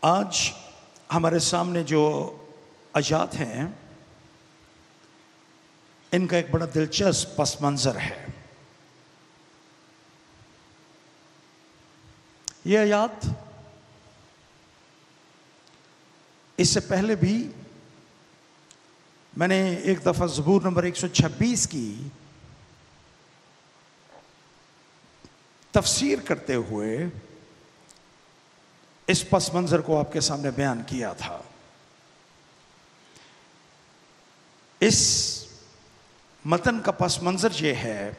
आज हमारे सामने जो आयात हैं, इनका एक बड़ा दिलचस्प पस मंज़र है। ये आयात इससे पहले भी मैंने एक दफ़ा ज़बूर नंबर 126 की तफसीर करते हुए इस पस मंज़र को आपके सामने बयान किया था। इस मतन का पस मंज़र ये है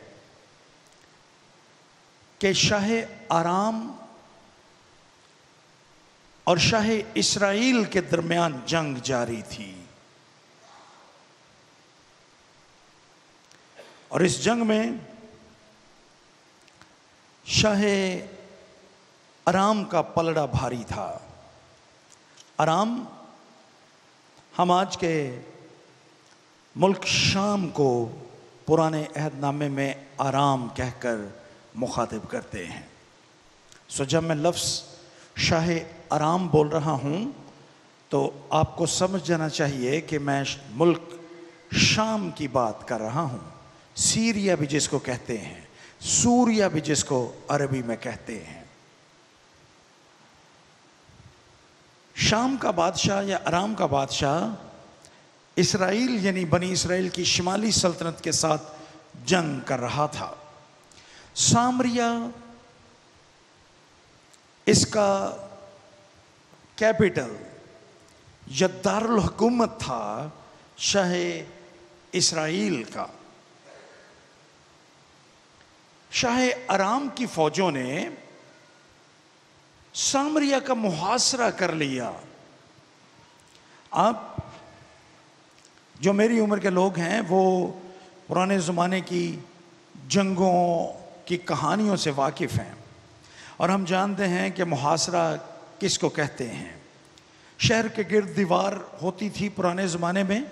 कि शाह आराम और शाह इस्राइल के दरमियान जंग जारी थी और इस जंग में शाह आराम का पलड़ा भारी था। आराम हम आज के मुल्क शाम को पुराने अहदनामे में आराम कहकर मुखातिब करते हैं। सो जब मैं लफ्ज़ शाह आराम बोल रहा हूँ तो आपको समझ जाना चाहिए कि मैं मुल्क शाम की बात कर रहा हूँ। सीरिया भी जिसको कहते हैं, सूरिया भी जिसको अरबी में कहते हैं। शाम का बादशाह या आराम का बादशाह इसराइल यानी बनी इसराइल की शिमाली सल्तनत के साथ जंग कर रहा था। सामरिया इसका कैपिटल या दारुल हुकूमत था शाह इस्राइल का। शाह आराम की फौजों ने सामरिया का मुहासरा कर लिया। आप जो मेरी उम्र के लोग हैं वो पुराने ज़माने की जंगों की कहानियों से वाकिफ़ हैं और हम जानते हैं कि मुहासरा किसको कहते हैं। शहर के गिर्द दीवार होती थी पुराने ज़माने में।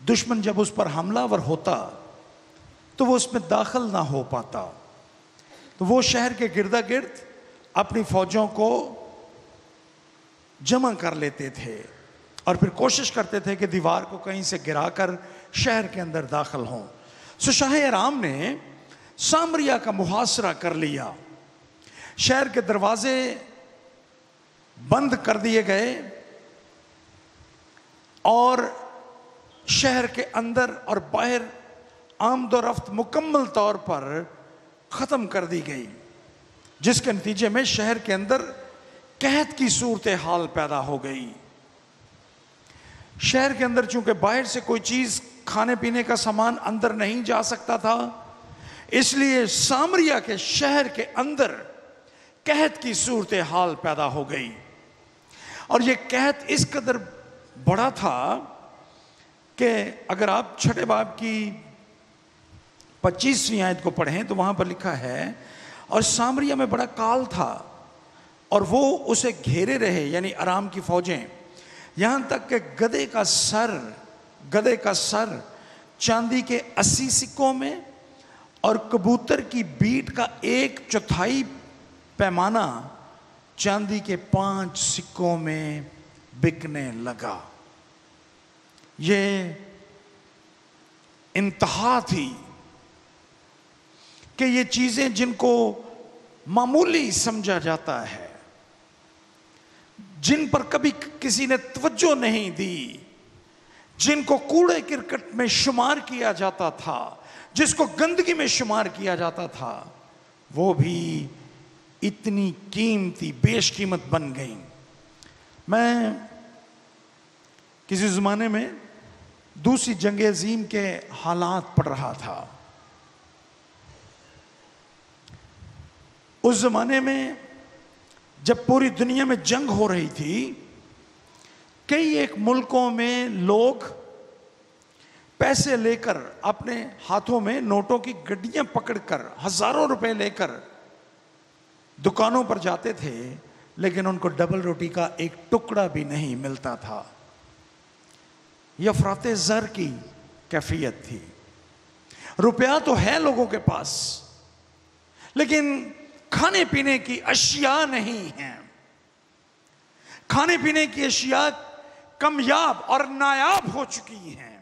दुश्मन जब उस पर हमलावर होता तो वो उसमें दाखिल ना हो पाता, तो वो शहर के गिरदा गिर्द अपनी फौजों को जमा कर लेते थे और फिर कोशिश करते थे कि दीवार को कहीं से गिराकर शहर के अंदर दाखिल हों। सो शाह आराम ने सामरिया का मुहासरा कर लिया। शहर के दरवाजे बंद कर दिए गए और शहर के अंदर और बाहर आमदोरफ्त मुकम्मल तौर पर ख़त्म कर दी गई, जिसके नतीजे में शहर के अंदर कहत की सूरत हाल पैदा हो गई। शहर के अंदर चूंकि बाहर से कोई चीज़ खाने पीने का सामान अंदर नहीं जा सकता था, इसलिए सामरिया के शहर के अंदर कहत की सूरत हाल पैदा हो गई। और यह कहत इस कदर बड़ा था कि अगर आप छठे बाब की 25वीं आयत को पढ़ें तो वहां पर लिखा है, और सामरिया में बड़ा काल था और वो उसे घेरे रहे, यानी आराम की फौजें, यहां तक कि गधे का सर चांदी के 80 सिक्कों में और कबूतर की बीट का 1/4 पैमाना चांदी के 5 सिक्कों में बिकने लगा। ये इंतहा थी कि ये चीजें जिनको मामूली समझा जाता है, जिन पर कभी किसी ने तवज्जो नहीं दी, जिनको कूड़े किरकट में शुमार किया जाता था, जिसको गंदगी में शुमार किया जाता था, वो भी इतनी कीमती बेशकीमत बन गई। मैं किसी ज़माने में दूसरी जंग अज़ीम के हालात पढ़ रहा था। उस ज़माने में जब पूरी दुनिया में जंग हो रही थी, कई एक मुल्कों में लोग पैसे लेकर अपने हाथों में नोटों की गड्डियां पकड़कर हजारों रुपए लेकर दुकानों पर जाते थे, लेकिन उनको डबल रोटी का एक टुकड़ा भी नहीं मिलता था। यह अफराते ज़र की कैफियत थी। रुपया तो है लोगों के पास, लेकिन खाने पीने की अशिया नहीं है। खाने पीने की अशिया कमयाब और नायाब हो चुकी हैं।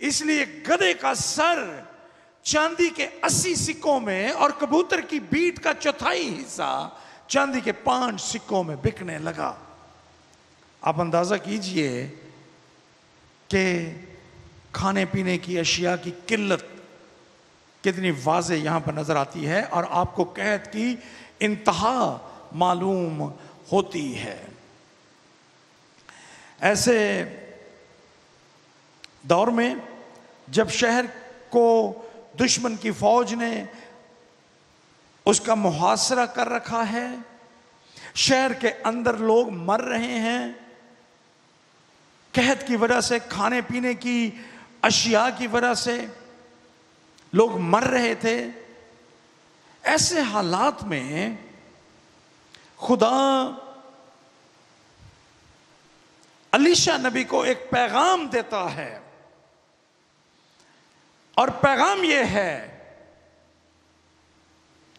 इसलिए गधे का सर चांदी के 80 सिक्कों में और कबूतर की बीट का चौथाई हिस्सा चांदी के 5 सिक्कों में बिकने लगा। आप अंदाजा कीजिए कि खाने पीने की अशिया की किल्लत कितनी वाज़े यहां पर नजर आती है और आपको कहत की इंतहा मालूम होती है। ऐसे दौर में जब शहर को दुश्मन की फौज ने उसका मुहासरा कर रखा है, शहर के अंदर लोग मर रहे हैं, कहत की वजह से, खाने पीने की अशिया की वजह से लोग मर रहे थे, ऐसे हालात में खुदा अलीशा नबी को एक पैगाम देता है और पैगाम यह है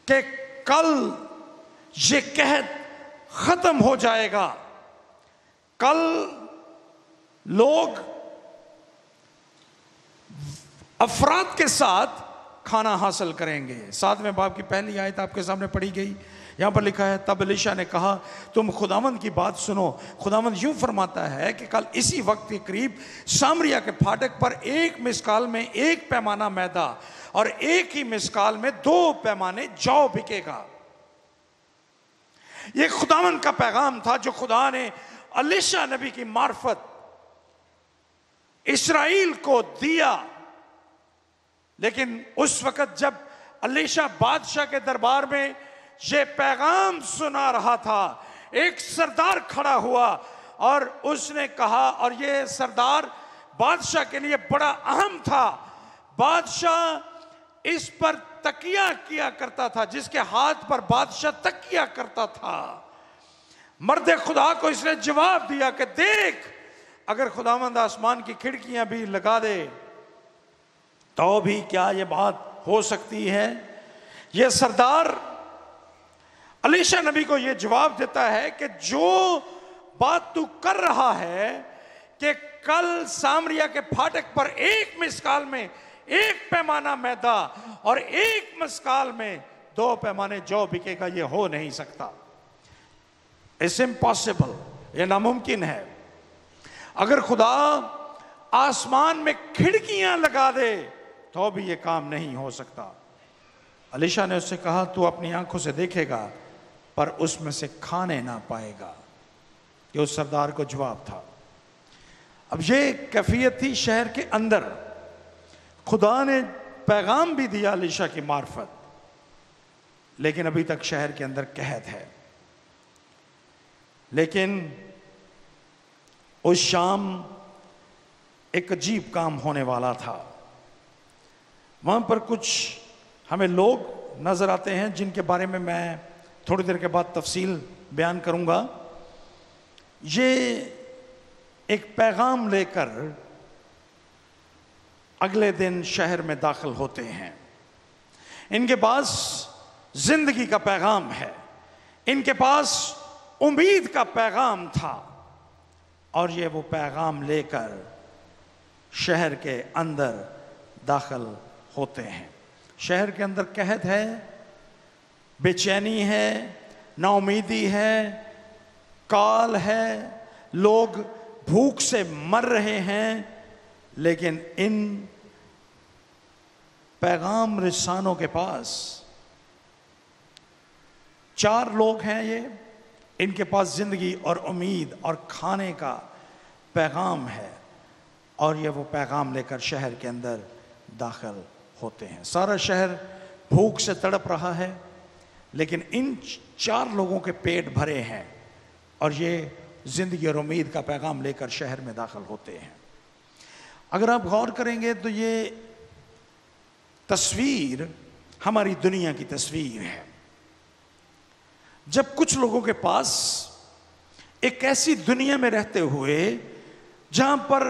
कि कल ये कहत खत्म हो जाएगा। कल लोग अफराद के साथ खाना हासिल करेंगे। 7वें बाब की पहली आयत आपके सामने पढ़ी गई। यहां पर लिखा है, तब एलीशा ने कहा, तुम खुदावंद की बात सुनो। खुदावंद यूं फरमाता है कि कल इसी वक्त के करीब सामरिया के फाटक पर एक मिसकाल में 1 पैमाना मैदा और 1 ही मिसकाल में 2 पैमाने जौ बिकेगा। यह खुदावंद का पैगाम था जो खुदा ने एलीशा नबी की मार्फत इस्राएल को दिया। लेकिन उस वक्त जब एलीशा बादशाह के दरबार में यह पैगाम सुना रहा था, एक सरदार खड़ा हुआ और उसने कहा, और यह सरदार बादशाह के लिए बड़ा अहम था। बादशाह इस पर तकिया किया करता था, जिसके हाथ पर बादशाह तकिया करता था। मर्द खुदा को इसने जवाब दिया कि देख, अगर खुदावंद आसमान की खिड़कियां भी लगा दे तो भी क्या यह बात हो सकती है। यह सरदार एलीशा नबी को यह जवाब देता है कि जो बात तू कर रहा है कि कल सामरिया के फाटक पर 1 मिसकाल में 1 पैमाना मैदा और 1 मिसकाल में 2 पैमाने जौ बिकेगा, यह हो नहीं सकता। इट्स इम्पॉसिबल, यह नामुमकिन है। अगर खुदा आसमान में खिड़कियां लगा दे तो भी यह काम नहीं हो सकता। एलीशा ने उससे कहा, तू अपनी आंखों से देखेगा पर उसमें से खाने ना पाएगा। ये उस सरदार को जवाब था। अब ये कैफियत थी शहर के अंदर। खुदा ने पैगाम भी दिया एलीशा की मार्फत, लेकिन अभी तक शहर के अंदर कहत है। लेकिन उस शाम एक अजीब काम होने वाला था। वहां पर कुछ हमें लोग नजर आते हैं जिनके बारे में मैं थोड़ी देर के बाद तफसील बयान करूंगा। ये एक पैगाम लेकर अगले दिन शहर में दाखिल होते हैं। इनके पास जिंदगी का पैगाम है, इनके पास उम्मीद का पैगाम था, और ये वो पैगाम लेकर शहर के अंदर दाखिल होते हैं। शहर के अंदर कहत है, बेचैनी है, नाउमीदी है, काल है, लोग भूख से मर रहे हैं। लेकिन इन पैगाम रिसानों के पास 4 लोग हैं। इनके पास जिंदगी और उम्मीद और खाने का पैगाम है, और ये वो पैगाम लेकर शहर के अंदर दाखिल होते हैं। सारा शहर भूख से तड़प रहा है, लेकिन इन 4 लोगों के पेट भरे हैं और ये जिंदगी और उम्मीद का पैगाम लेकर शहर में दाखिल होते हैं। अगर आप गौर करेंगे तो ये तस्वीर हमारी दुनिया की तस्वीर है, जब कुछ लोगों के पास एक ऐसी दुनिया में रहते हुए जहां पर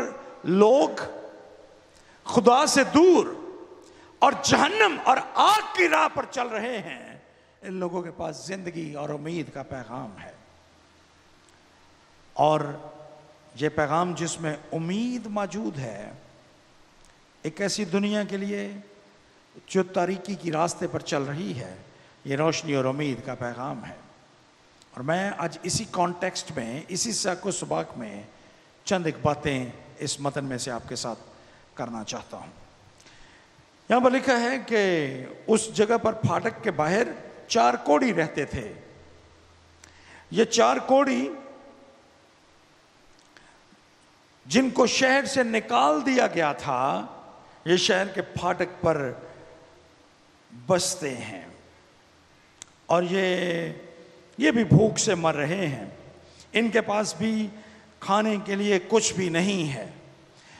लोग खुदा से दूर और जहन्नम और आग की राह पर चल रहे हैं, इन लोगों के पास जिंदगी और उम्मीद का पैगाम है। और ये पैगाम जिसमें उम्मीद मौजूद है, एक ऐसी दुनिया के लिए जो तारीकी की रास्ते पर चल रही है, ये रोशनी और उम्मीद का पैगाम है। और मैं आज इसी कॉन्टेक्स्ट में, इसी साक़ो सुबाक में चंद एक बातें इस मतन में से आपके साथ करना चाहता हूँ। यहाँ पर लिखा है कि उस जगह पर फाटक के बाहर 4 कोढ़ी रहते थे। ये 4 कोढ़ी जिनको शहर से निकाल दिया गया था, ये शहर के फाटक पर बसते हैं और ये भी भूख से मर रहे हैं। इनके पास भी खाने के लिए कुछ भी नहीं है,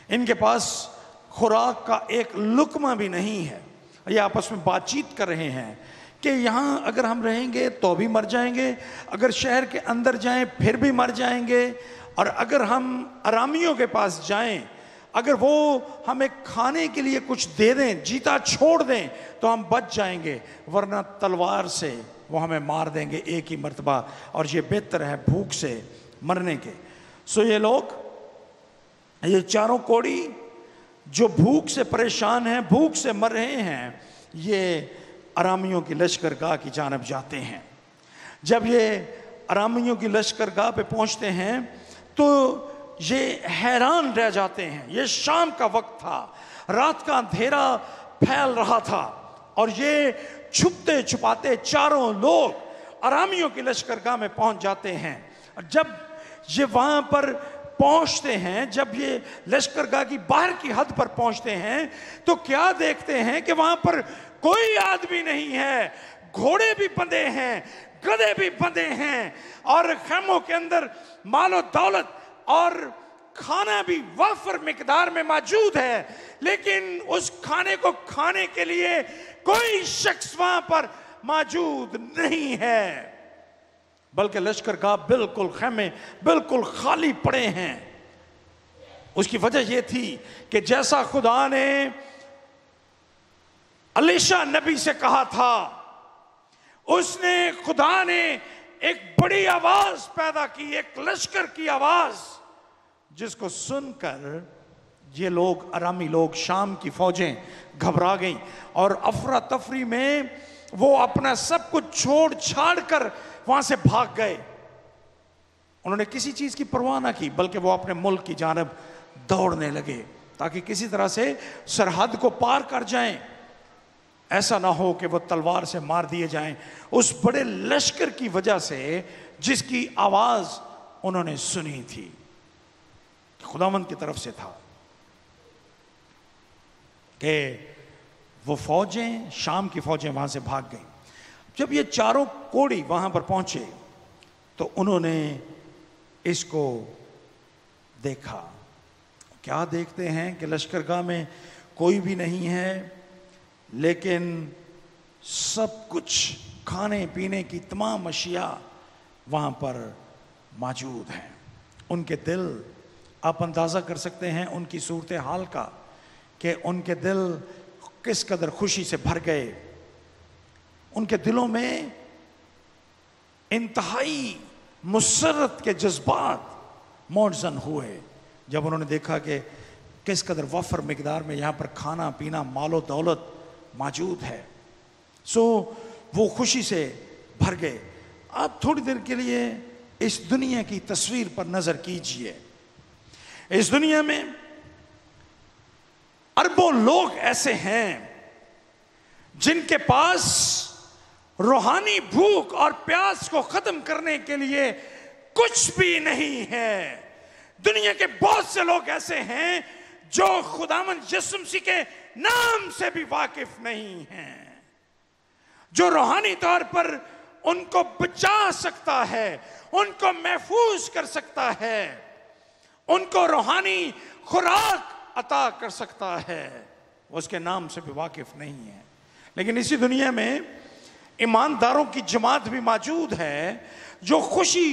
इनके पास खुराक का एक लुकमा भी नहीं है। ये आपस में बातचीत कर रहे हैं कि यहाँ अगर हम रहेंगे तो भी मर जाएंगे, अगर शहर के अंदर जाएं फिर भी मर जाएंगे, और अगर हम अरामियों के पास जाएं, अगर वो हमें खाने के लिए कुछ दे दें, जीता छोड़ दें, तो हम बच जाएंगे, वरना तलवार से वो हमें मार देंगे एक ही मर्तबा, और ये बेहतर है भूख से मरने के। सो ये लोग, ये 4 कोढ़ी जो भूख से परेशान हैं, भूख से मर रहे हैं, ये अरामियों की लश्करगाह की जानब जाते हैं। जब ये अरामियों की लश्करगाह पे पहुंचते हैं तो ये हैरान रह जाते हैं। ये शाम का वक्त था, रात का अंधेरा फैल रहा था, और ये छुपते छुपाते चारों लोग अरामियों की लश्करगाह में पहुंच जाते हैं। और जब ये वहां पर पहुंचते हैं, जब ये लश्करगाह की बाहर की हद पर पहुंचते हैं, तो क्या देखते हैं कि वहां पर कोई आदमी नहीं है, घोड़े भी बंधे हैं, गधे भी बंधे हैं, और खेमों के अंदर मालो दौलत और खाना भी वाफर मिकदार में मौजूद है, लेकिन उस खाने को खाने के लिए कोई शख्स वहां पर मौजूद नहीं है, बल्कि लश्करगाह बिल्कुल, खेमे बिल्कुल खाली पड़े हैं। उसकी वजह यह थी कि जैसा खुदा ने अलीशा नबी से कहा था, खुदा ने एक बड़ी आवाज पैदा की, एक लश्कर की आवाज, जिसको सुनकर ये लोग, अरामी लोग, शाम की फौजें घबरा गईं और अफरा तफरी में वो अपना सब कुछ छोड़ छाड़ कर वहां से भाग गए। उन्होंने किसी चीज की परवाह ना की, बल्कि वो अपने मुल्क की जानब दौड़ने लगे ताकि किसी तरह से सरहद को पार कर जाएं। ऐसा ना हो कि वो तलवार से मार दिए जाएं, उस बड़े लश्कर की वजह से जिसकी आवाज उन्होंने सुनी थी, खुदावंद की तरफ से था कि वो फौजें, शाम की फौजें वहां से भाग गई। जब ये 4 कोढ़ी वहां पर पहुंचे तो उन्होंने इसको देखा। क्या देखते हैं कि लश्करगाह में कोई भी नहीं है, लेकिन सब कुछ, खाने पीने की तमाम अशिया वहां पर मौजूद हैं। उनके दिल, आप अंदाज़ा कर सकते हैं उनकी सूरत हाल का, कि उनके दिल किस कदर खुशी से भर गए। उनके दिलों में इंतहाई मुसर्रत के जज्बात मौजन हुए जब उन्होंने देखा कि किस कदर वफर मिकदार में यहाँ पर खाना पीना, मालो दौलत मौजूद है। सो वो खुशी से भर गए। आप थोड़ी देर के लिए इस दुनिया की तस्वीर पर नजर कीजिए। इस दुनिया में अरबों लोग ऐसे हैं जिनके पास रूहानी भूख और प्यास को खत्म करने के लिए कुछ भी नहीं है। दुनिया के बहुत से लोग ऐसे हैं जो खुदावंद यीशु मसीह के नाम से भी वाकिफ नहीं हैं, जो रूहानी तौर पर उनको बचा सकता है, उनको महफूज कर सकता है, उनको रूहानी खुराक अता कर सकता है, उसके नाम से भी वाकिफ नहीं है। लेकिन इसी दुनिया में ईमानदारों की जमात भी मौजूद है जो खुशी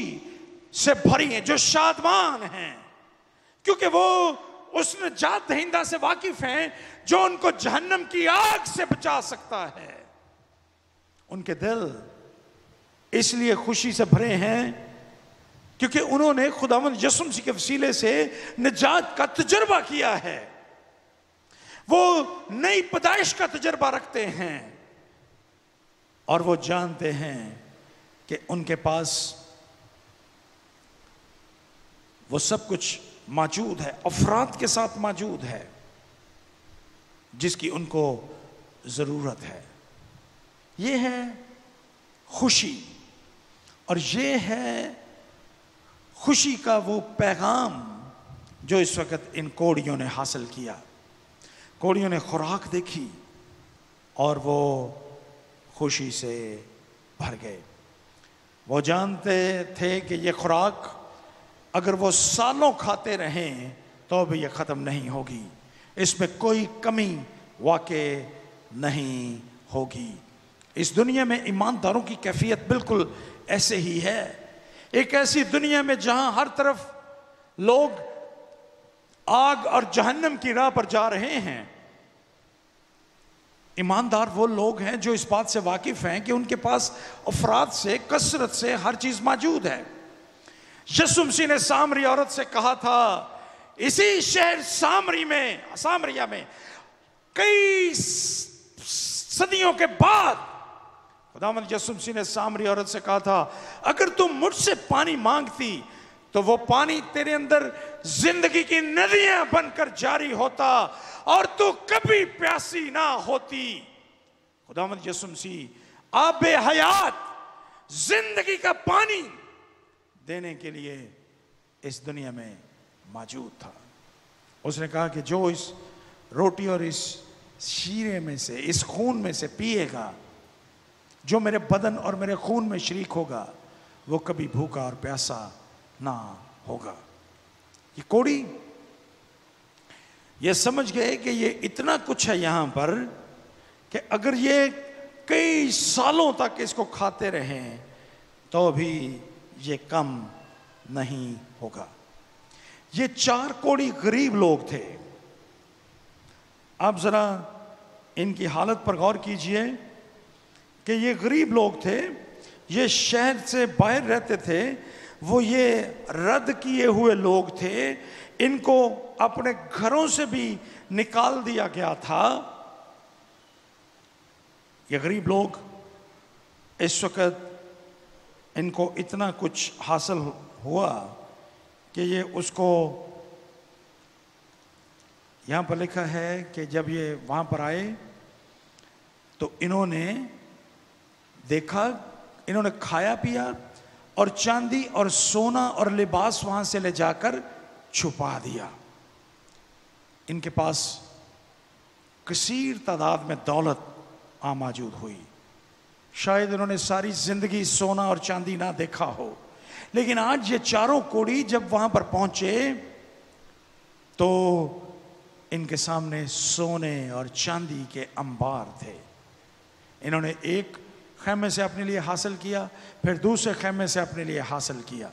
से भरी है, जो शादमान हैं, क्योंकि वो उस निजात दहिंदा से वाकिफ हैं जो उनको जहन्नम की आग से बचा सकता है। उनके दिल इसलिए खुशी से भरे हैं क्योंकि उन्होंने खुदावंद यीशु मसीह के वसीले से निजात का तजुर्बा किया है। वो नई पैदाइश का तजुर्बा रखते हैं और वो जानते हैं कि उनके पास वो सब कुछ मौजूद है, अफराद के साथ मौजूद है जिसकी उनको जरूरत है। ये है खुशी, और ये है खुशी का वो पैगाम जो इस वक्त इन कोड़ियों ने हासिल किया। कोड़ियों ने खुराक देखी और वो खुशी से भर गए। वो जानते थे कि ये खुराक अगर वो सालों खाते रहें तो भी ये ख़त्म नहीं होगी, इसमें कोई कमी वाक़ई नहीं होगी। इस दुनिया में ईमानदारों की कैफियत बिल्कुल ऐसे ही है। एक ऐसी दुनिया में जहां हर तरफ लोग आग और जहन्नम की राह पर जा रहे हैं, ईमानदार वो लोग हैं जो इस बात से वाकिफ हैं कि उनके पास अफराद से, कसरत से हर चीज मौजूद है। यीशु मसीह ने सामरी औरत से कहा था, इसी शहर सामरिया में कई सदियों के बाद खुदावंद यीशु मसीह ने सामरी औरत से कहा था, अगर तुम मुझसे पानी मांगती तो वो पानी तेरे अंदर जिंदगी की नदियां बनकर जारी होता और तू कभी प्यासी ना होती। खुदावंद यीशु मसीह आबे हयात, जिंदगी का पानी देने के लिए इस दुनिया में मौजूद था। उसने कहा कि जो इस रोटी और इस शीरे में से, इस खून में से पिएगा, जो मेरे बदन और मेरे खून में शरीक होगा, वो कभी भूखा और प्यासा ना होगा। ये कोड़ी ये समझ गए कि ये इतना कुछ है यहां पर कि अगर ये कई सालों तक इसको खाते रहें तो भी ये कम नहीं होगा। ये 4 कोड़ी गरीब लोग थे। आप जरा इनकी हालत पर गौर कीजिए कि ये गरीब लोग थे, ये शहर से बाहर रहते थे, वो ये रद्द किए हुए लोग थे, इनको अपने घरों से भी निकाल दिया गया था। ये गरीब लोग इस वक्त इनको इतना कुछ हासिल हुआ कि ये उसको, यहां पर लिखा है कि जब ये वहां पर आए तो इन्होंने देखा, इन्होंने खाया पिया और चांदी और सोना और लिबास वहां से ले जाकर छुपा दिया। इनके पास कसीर तादाद में दौलत मौजूद हुई। शायद इन्होंने सारी जिंदगी सोना और चांदी ना देखा हो, लेकिन आज ये 4 कोड़ी जब वहां पर पहुंचे तो इनके सामने सोने और चांदी के अंबार थे। इन्होंने एक खैमे से अपने लिए हासिल किया, फिर दूसरे खैमे से अपने लिए हासिल किया।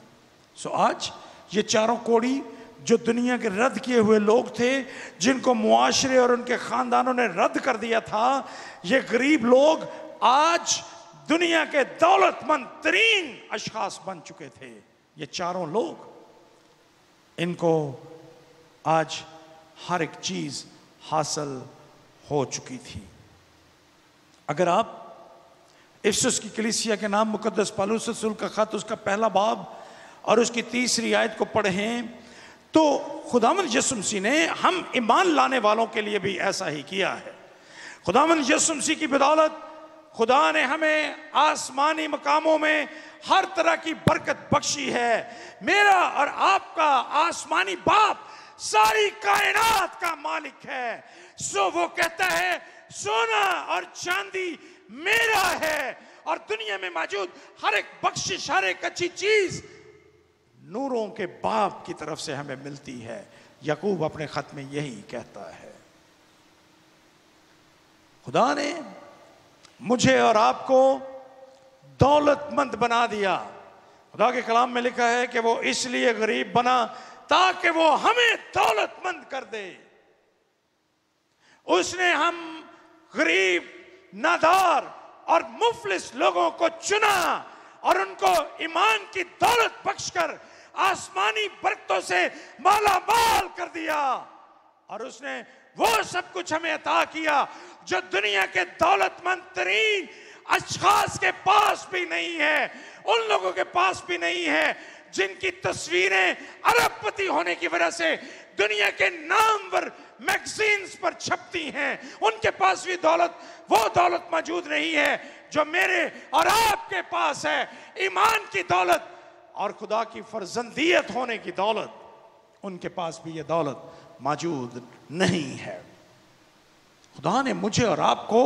सो आज ये 4 कोड़ी जो दुनिया के रद्द किए हुए लोग थे, जिनको मुआशरे और उनके खानदानों ने रद्द कर दिया था, ये गरीब लोग आज दुनिया के दौलतमंद तरीन अशखास बन चुके थे। ये 4 लोग, इनको आज हर एक चीज हासिल हो चुकी थी। अगर आप इफिसुस की कलीसिया के नाम मुकद्दस पौलुस रसूल का खत, उसका 1 बाब और उसकी 3री आयत को पढ़ें तो खुदावंद यीशु मसीह ने हम ईमान लाने वालों के लिए भी ऐसा ही किया है। खुदावंद यीशु मसीह की बदौलत खुदा ने हमें आसमानी मकामों में हर तरह की बरकत बख्शी है। मेरा और आपका आसमानी बाप सारी कायनात का मालिक है। सो वो कहता है सोना और चांदी मेरा है, और दुनिया में मौजूद हर एक बख्शिश, हर एक अच्छी चीज नूरों के बाप की तरफ से हमें मिलती है। याकूब अपने खत में यही कहता है। खुदा ने मुझे और आपको दौलतमंद बना दिया। खुदा के कलाम में लिखा है कि वो इसलिए गरीब बना ताकि वो हमें दौलतमंद कर दे। उसने हम गरीब, नादार और मुफलिस लोगों को चुना और उनको ईमान की दौलत बख्शकर आसमानी बरकतों से माला माल कर दिया और उसने वो सब कुछ हमें अता किया जो दुनिया के दौलतमंद तरीन अशखास के पास भी नहीं है, उन लोगों के पास भी नहीं है जिनकी तस्वीरें अरबपति होने की वजह से दुनिया के नामवर मैगजीन्स पर छपती हैं। उनके पास भी वो दौलत मौजूद नहीं है जो मेरे और आपके पास है। ईमान की दौलत और खुदा की फर्जंदियत होने की दौलत, उनके पास भी ये दौलत मौजूद नहीं है। खुदा ने मुझे और आपको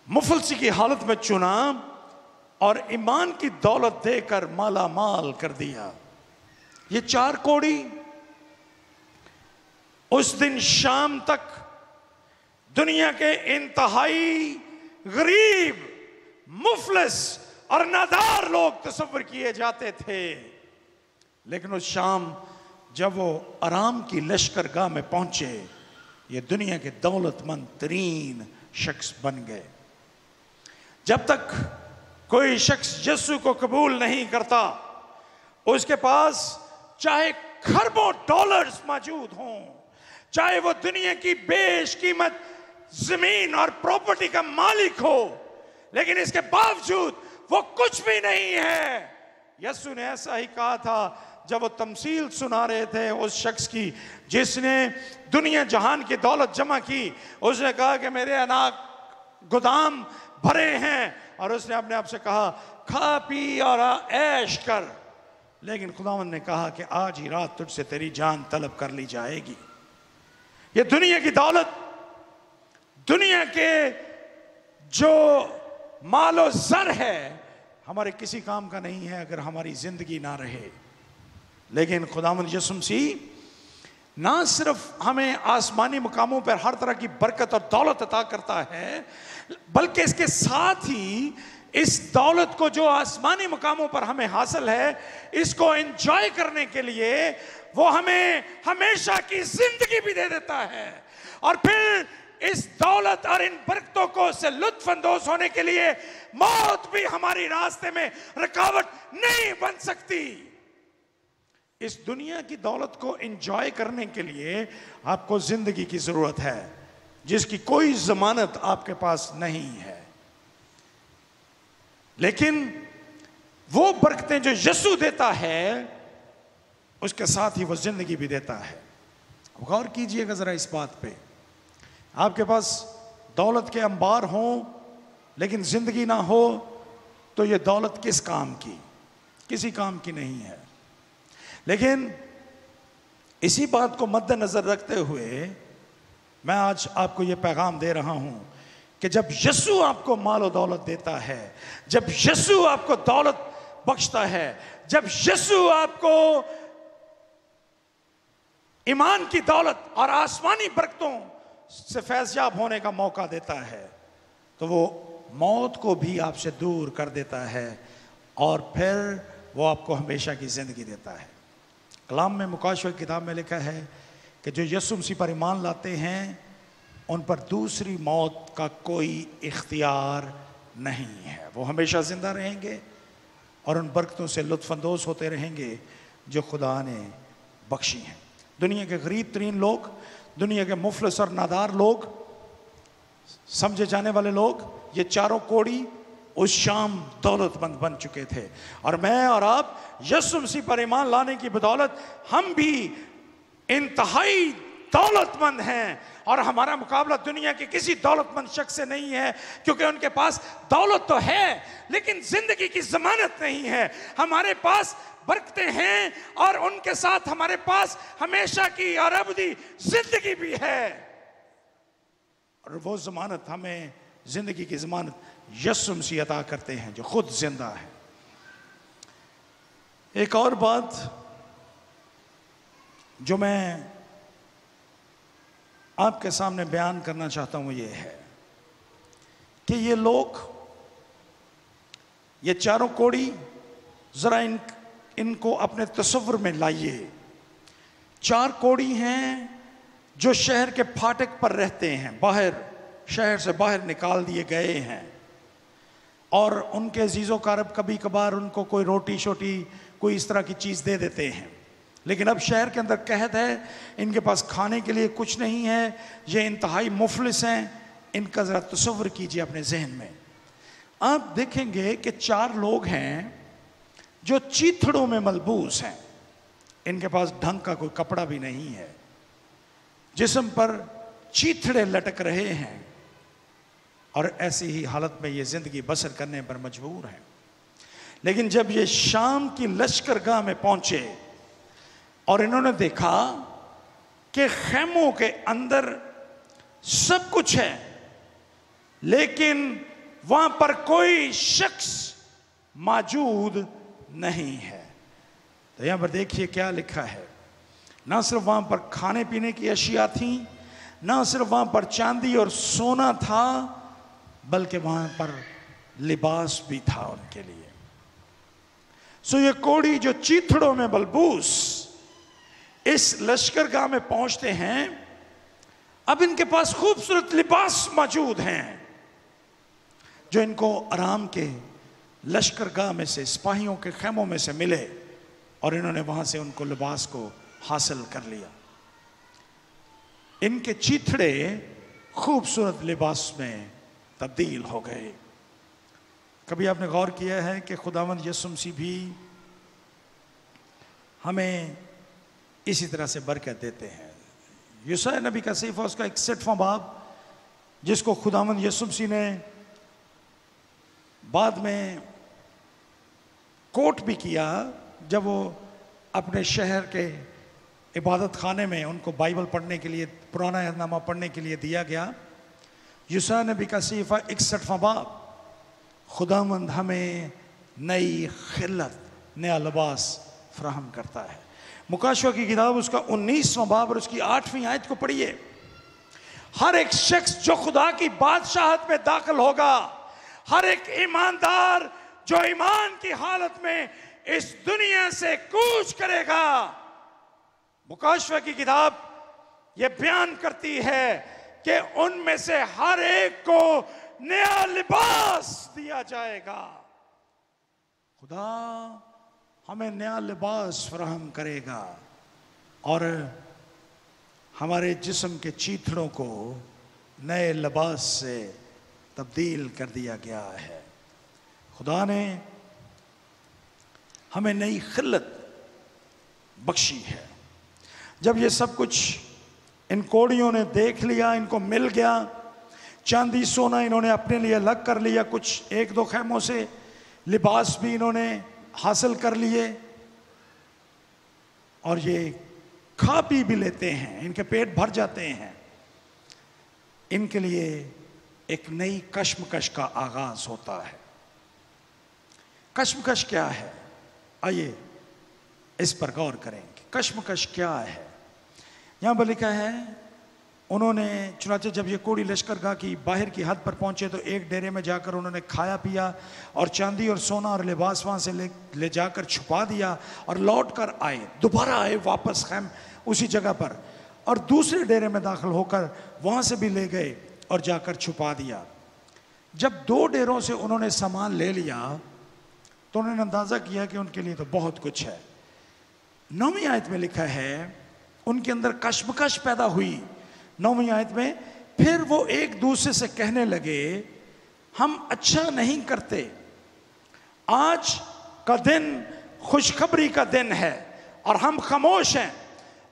मुफलसी की हालत में चुना और ईमान की दौलत देकर माला माल कर दिया। ये 4 कोड़ी उस दिन शाम तक दुनिया के इंतहाई गरीब, मुफलिस और नादार लोग तस्वर किए जाते थे, लेकिन उस शाम जब वो आराम की लश्करगाह में पहुंचे, ये दुनिया के दौलतमंद तरीन शख्स बन गए। जब तक कोई शख्स यीशु को कबूल नहीं करता, उसके पास चाहे खरबों डॉलर्स मौजूद हों, चाहे वो दुनिया की बेशकीमत जमीन और प्रॉपर्टी का मालिक हो, लेकिन इसके बावजूद वो कुछ भी नहीं है। यीशु ने ऐसा ही कहा था जब वो तमसील सुना रहे थे उस शख्स की जिसने दुनिया जहान की दौलत जमा की। उसने कहा कि मेरे अनाक गोदाम भरे हैं, और उसने अपने आप से कहा खा पी और ऐश कर, लेकिन खुदावंद ने कहा कि आज ही रात तुझसे तेरी जान तलब कर ली जाएगी। ये दुनिया की दौलत, दुनिया के जो मालो जर है, हमारे किसी काम का नहीं है अगर हमारी जिंदगी ना रहे। लेकिन खुदावंद यीशु मसीह ना सिर्फ हमें आसमानी मुकामों पर हर तरह की बरकत और दौलत अता करता है, बल्कि इसके साथ ही इस दौलत को जो आसमानी मुकामों पर हमें हासिल है, इसको एंजॉय करने के लिए वो हमें हमेशा की जिंदगी भी दे देता है। और फिर इस दौलत और इन बरकतों को से लुत्फ अंदोज होने के लिए मौत भी हमारी रास्ते में रुकावट नहीं बन सकती। इस दुनिया की दौलत को एंजॉय करने के लिए आपको जिंदगी की जरूरत है, जिसकी कोई जमानत आपके पास नहीं है। लेकिन वो बरकतें जो यीशु देता है, उसके साथ ही वो जिंदगी भी देता है। गौर कीजिएगा जरा इस बात पे। आपके पास दौलत के अंबार हों लेकिन जिंदगी ना हो तो ये दौलत किस काम की? किसी काम की नहीं है। लेकिन इसी बात को मद्देनजर रखते हुए मैं आज आपको ये पैगाम दे रहा हूं कि जब यीशु आपको माल और दौलत देता है, जब यीशु आपको दौलत बख्शता है, जब यीशु आपको ईमान की दौलत और आसमानी बरकतों से फैज़याब होने का मौका देता है, तो वो मौत को भी आपसे दूर कर देता है और फिर वो आपको हमेशा की जिंदगी देता है। कलाम में मुकाशवा की किताब में लिखा है कि जो यीशु मसीह पर ईमान लाते हैं उन पर दूसरी मौत का कोई इख्तियार नहीं है। वो हमेशा जिंदा रहेंगे और उन बरकतों से लुत्फानंदोज होते रहेंगे जो खुदा ने बख्शी हैं। दुनिया के गरीब तरीन लोग, दुनिया के मुफलिस और नादार लोग, समझे जाने वाले लोग, ये चारों कोड़ी उस शाम दौलतमंद बन चुके थे। और मैं और आप यीशु मसीह पर ईमान लाने की बदौलत हम भी इंतहाई दौलतमंद हैं। और हमारा मुकाबला दुनिया के किसी दौलतमंद शख्स से नहीं है, क्योंकि उनके पास दौलत तो है लेकिन जिंदगी की जमानत नहीं है। हमारे पास बरकतें हैं और उनके साथ हमारे पास हमेशा की और अबदी जिंदगी भी है। और वो जमानत हमें, जिंदगी की जमानत यीशु मसीह अता करते हैं जो खुद जिंदा है। एक और बात जो मैं आपके सामने बयान करना चाहता हूं ये है कि ये लोग, ये चारों कोड़ी, जरा इनको अपने तस्वुर में लाइए। 4 कोड़ी हैं जो शहर के फाटक पर रहते हैं, बाहर, शहर से बाहर निकाल दिए गए हैं। और उनके अजीज़ो कारब कभी कभार उनको कोई रोटी शोटी कोई इस तरह की चीज़ दे देते हैं। लेकिन अब शहर के अंदर कहत है, इनके पास खाने के लिए कुछ नहीं है, ये इंतहाई मुफलिस हैं। इनका ज़रा तसव्वुर कीजिए अपने जहन में। आप देखेंगे कि 4 लोग हैं जो चीथड़ों में मलबूस हैं। इनके पास ढंग का कोई कपड़ा भी नहीं है, जिस्म पर चीथड़े लटक रहे हैं और ऐसी ही हालत में ये जिंदगी बसर करने पर मजबूर हैं। लेकिन जब ये शाम की लश्करगाह में पहुंचे और इन्होंने देखा कि खैमों के अंदर सब कुछ है, लेकिन वहां पर कोई शख्स मौजूद नहीं है, तो यहां पर देखिए क्या लिखा है। ना सिर्फ वहां पर खाने पीने की अशिया थी, ना सिर्फ वहां पर चांदी और सोना था, बल्कि वहां पर लिबास भी था उनके लिए। सो ये कोढ़ी जो चीथड़ों में बलबूस इस लश्करगाह में पहुंचते हैं, अब इनके पास खूबसूरत लिबास मौजूद हैं जो इनको आराम के लश्करगाह में से, सिपाहियों के खैमों में से मिले, और इन्होंने वहां से उनको लिबास को हासिल कर लिया। इनके चीथड़े खूबसूरत लिबास में तब्दील हो गए। कभी आपने गौर किया है कि खुदावंद यीशु मसीह भी हमें इसी तरह से बरकत देते हैं। यूसुफ नबी का सहीफा उसका 61वां बाब, जिसको खुदावंद यीशु मसीह ने बाद में कोट भी किया जब वो अपने शहर के इबादत खाने में उनको बाइबल पढ़ने के लिए, पुराना अहदनामा पढ़ने के लिए दिया गया। यूसुफ नबी का सहीफा 61वां बाब, खुदावंद हमें नई खिलत, नया लिबास फराहम करता है। मुकाशवा की किताब उसका 19वां बाब और उसकी 8वीं आयत को पढ़िए। हर एक शख्स जो खुदा की बादशाहत में दाखिल होगा, हर एक ईमानदार जो ईमान की हालत में इस दुनिया से कूच करेगा, मुकाशवा की किताब यह बयान करती है कि उनमें से हर एक को नया लिबास दिया जाएगा। खुदा हमें नया लिबास फराहम करेगा और हमारे जिस्म के चीथड़ों को नए लिबास से तब्दील कर दिया गया है। खुदा ने हमें नई खिलत बख्शी है। जब ये सब कुछ इन कोड़ियों ने देख लिया, इनको मिल गया, चांदी सोना इन्होंने अपने लिए अलग कर लिया, कुछ 1-2 खैमों से लिबास भी इन्होंने हासिल कर लिए, और ये खा पी भी लेते हैं, इनके पेट भर जाते हैं। इनके लिए एक नई कश्मकश का आगाज होता है। कश्मकश क्या है? आइए इस पर गौर करेंगे। कश्मकश क्या है? यहां पर लिखा है, उन्होंने चुनाचे जब ये कोड़ी लश्करगाह की बाहर की हद पर पहुंचे तो एक डेरे में जाकर उन्होंने खाया पिया और चांदी और सोना और लिबास वहां से ले जाकर छुपा दिया और लौट कर आए, दोबारा आए वापस खैम उसी जगह पर, और दूसरे डेरे में दाखिल होकर वहां से भी ले गए और जाकर छुपा दिया। जब 2 डेरों से उन्होंने सामान ले लिया तो उन्होंने अंदाजा किया कि उनके लिए तो बहुत कुछ है। 9वीं आयत में लिखा है, उनके अंदर कश्मकश पैदा हुई। 9वीं आयत में, फिर वो एक दूसरे से कहने लगे, हम अच्छा नहीं करते, आज का दिन खुशखबरी का दिन है और हम खामोश हैं।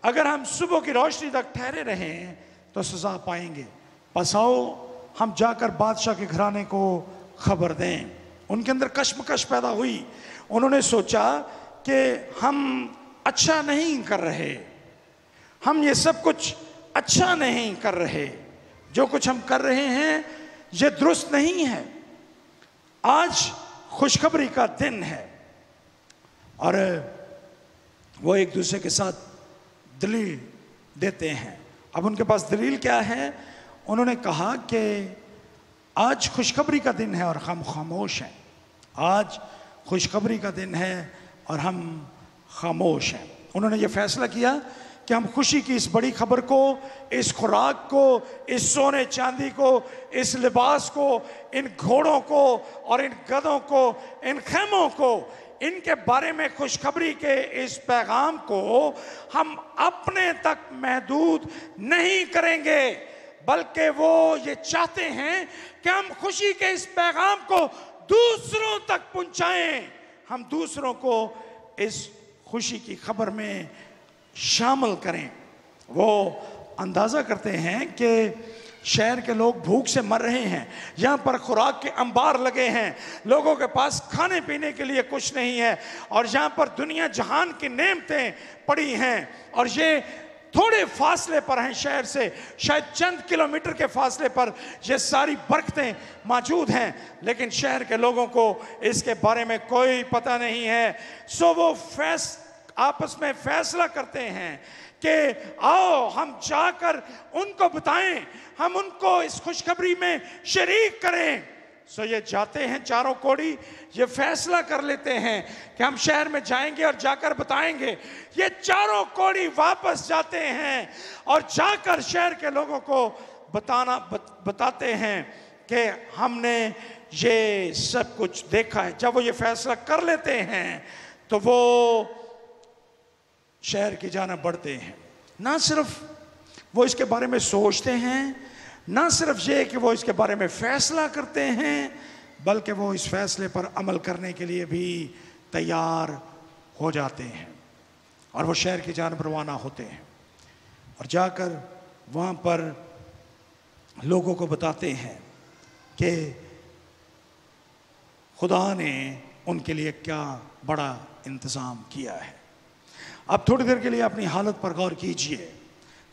अगर हम सुबह की रोशनी तक ठहरे रहें तो सजा पाएंगे। बस आओ हम जाकर बादशाह के घराने को खबर दें। उनके अंदर कश्मकश पैदा हुई। उन्होंने सोचा कि हम अच्छा नहीं कर रहे, हम ये सब कुछ अच्छा नहीं कर रहे, जो कुछ हम कर रहे हैं ये दुरुस्त नहीं है। आज खुशखबरी का दिन है। और वो एक दूसरे के साथ दलील देते हैं। अब उनके पास दलील क्या है? उन्होंने कहा कि आज खुशखबरी का दिन है और हम खामोश हैं। आज खुशखबरी का दिन है और हम खामोश हैं। उन्होंने ये फैसला किया कि हम खुशी की इस बड़ी खबर को, इस खुराक को, इस सोने चांदी को, इस लिबास को, इन घोड़ों को और इन गधों को, इन खेमों को, इनके बारे में खुशखबरी के इस पैगाम को हम अपने तक महदूद नहीं करेंगे, बल्कि वो ये चाहते हैं कि हम खुशी के इस पैगाम को दूसरों तक पहुंचाएं, हम दूसरों को इस खुशी की खबर में शामिल करें। वो अंदाजा करते हैं कि शहर के लोग भूख से मर रहे हैं, यहाँ पर खुराक के अंबार लगे हैं, लोगों के पास खाने पीने के लिए कुछ नहीं है, और यहाँ पर दुनिया जहान की नेमतें पड़ी हैं, और ये थोड़े फासले पर हैं शहर से, शायद चंद किलोमीटर के फासले पर ये सारी बरकतें मौजूद हैं, लेकिन शहर के लोगों को इसके बारे में कोई पता नहीं है। सो वो आपस में फैसला करते हैं कि आओ हम जाकर उनको बताएं, हम उनको इस खुशखबरी में शरीक करें। सो ये जाते हैं, चारों कोड़ी ये फैसला कर लेते हैं कि हम शहर में जाएंगे और जाकर बताएंगे। ये चारों कोड़ी वापस जाते हैं और जाकर शहर के लोगों को बताते हैं कि हमने ये सब कुछ देखा है। जब वो ये फैसला कर लेते हैं तो वो शहर की जानिब बढ़ते हैं। ना सिर्फ वो इसके बारे में सोचते हैं, ना सिर्फ ये कि वो इसके बारे में फैसला करते हैं, बल्कि वो इस फैसले पर अमल करने के लिए भी तैयार हो जाते हैं और वो शहर की जानिब रवाना होते हैं और जाकर वहाँ पर लोगों को बताते हैं कि खुदा ने उनके लिए क्या बड़ा इंतज़ाम किया है। अब थोड़ी देर के लिए अपनी हालत पर गौर कीजिए।